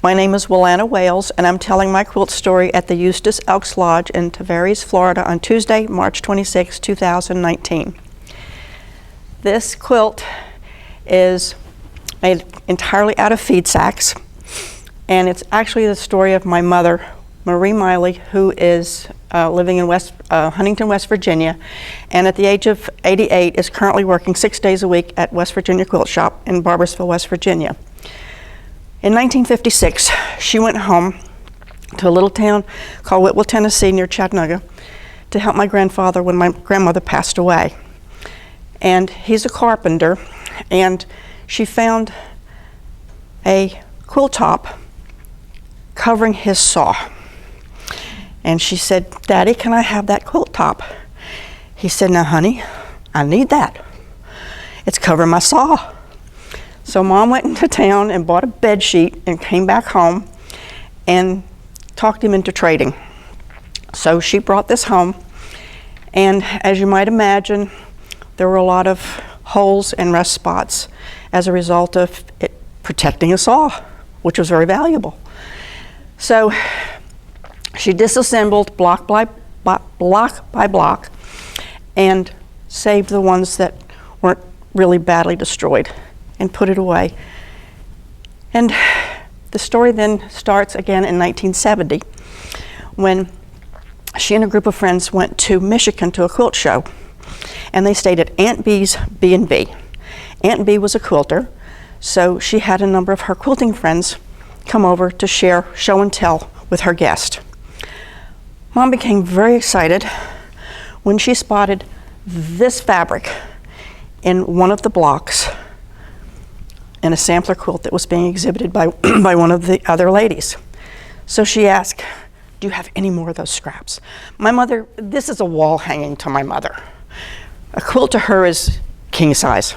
My name is Willanna Wales, and I'm telling my quilt story at the Eustis Elks Lodge in Tavares, Florida on Tuesday, March 26, 2019. This quilt is made entirely out of feed sacks, and it's actually the story of my mother, Marie Miley, who is living in Huntington, West Virginia, and at the age of 88 is currently working 6 days a week at West Virginia Quilt Shop in Barboursville, West Virginia. In 1956, she went home to a little town called Whitwell, Tennessee, near Chattanooga, to help my grandfather when my grandmother passed away. And he's a carpenter, and she found a quilt top covering his saw. And she said, "Daddy, can I have that quilt top?" He said, "Now, honey, I need that. It's covering my saw." So Mom went into town and bought a bed sheet and came back home and talked him into trading. So she brought this home, and as you might imagine, there were a lot of holes and rust spots as a result of it protecting a saw, which was very valuable. So she disassembled block by block and saved the ones that weren't really badly destroyed and put it away. And the story then starts again in 1970 when she and a group of friends went to Michigan to a quilt show, and they stayed at Aunt B's B&B. Aunt B was a quilter, so she had a number of her quilting friends come over to share show and tell with her guest. Mom became very excited when she spotted this fabric in one of the blocks in a sampler quilt that was being exhibited by one of the other ladies. So she asked, "Do you have any more of those scraps?" My mother, this is a wall hanging to my mother. A quilt to her is king size.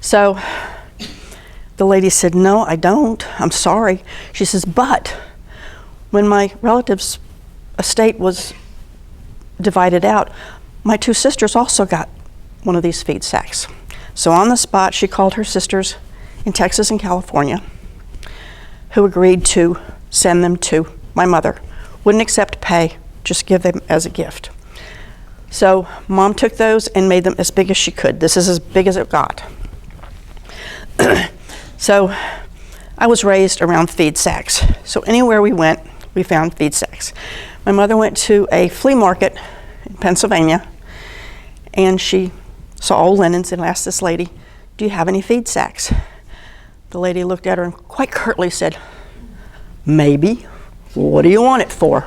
So the lady said, "No, I don't. I'm sorry." She says, "But when my relative's estate was divided out, my two sisters also got one of these feed sacks." So on the spot, she called her sisters in Texas and California, who agreed to send them to my mother. Wouldn't accept pay, just give them as a gift. So Mom took those and made them as big as she could. This is as big as it got. So I was raised around feed sacks. So anywhere we went, we found feed sacks. My mother went to a flea market in Pennsylvania, and she saw old linens and asked this lady, "Do you have any feed sacks?" The lady looked at her and quite curtly said, "Maybe. What do you want it for?"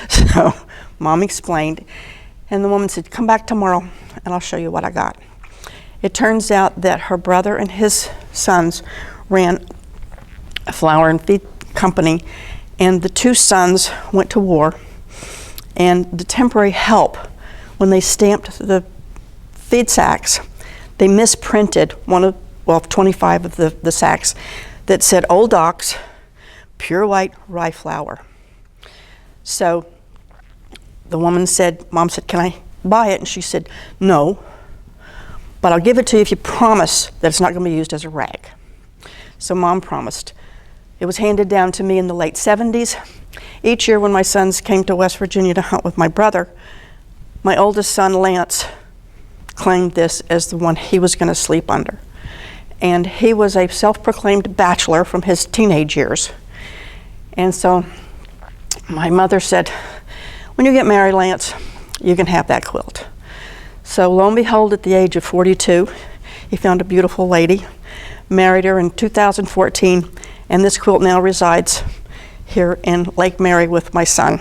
So Mom explained, and the woman said, "Come back tomorrow and I'll show you what I got." It turns out that her brother and his sons ran a flour and feed company, and the two sons went to war, and the temporary help, when they stamped the feed sacks, they misprinted 25 of the sacks that said Old Docks, pure white rye flour. So the woman said, Mom said, "Can I buy it?" And she said, "No, but I'll give it to you if you promise that it's not going to be used as a rag." So Mom promised. It was handed down to me in the late 70s. Each year when my sons came to West Virginia to hunt with my brother, my oldest son, Lance, claimed this as the one he was going to sleep under. And he was a self-proclaimed bachelor from his teenage years. And so my mother said, "When you get married, Lance, you can have that quilt." So lo and behold, at the age of 42, he found a beautiful lady, married her in 2014, and this quilt now resides here in Lake Mary with my son.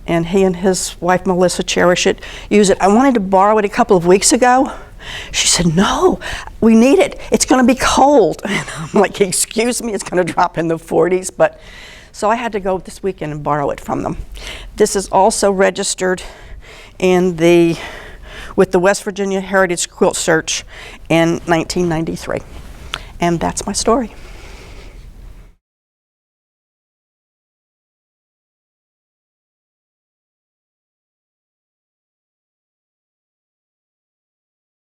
And he and his wife, Melissa, cherish it, use it. I wanted to borrow it a couple of weeks ago. She said, "No, we need it. It's going to be cold." And I'm like, "Excuse me, it's going to drop in the 40s. But so I had to go this weekend and borrow it from them. This is also registered with the West Virginia Heritage Quilt Search in 1993. And that's my story.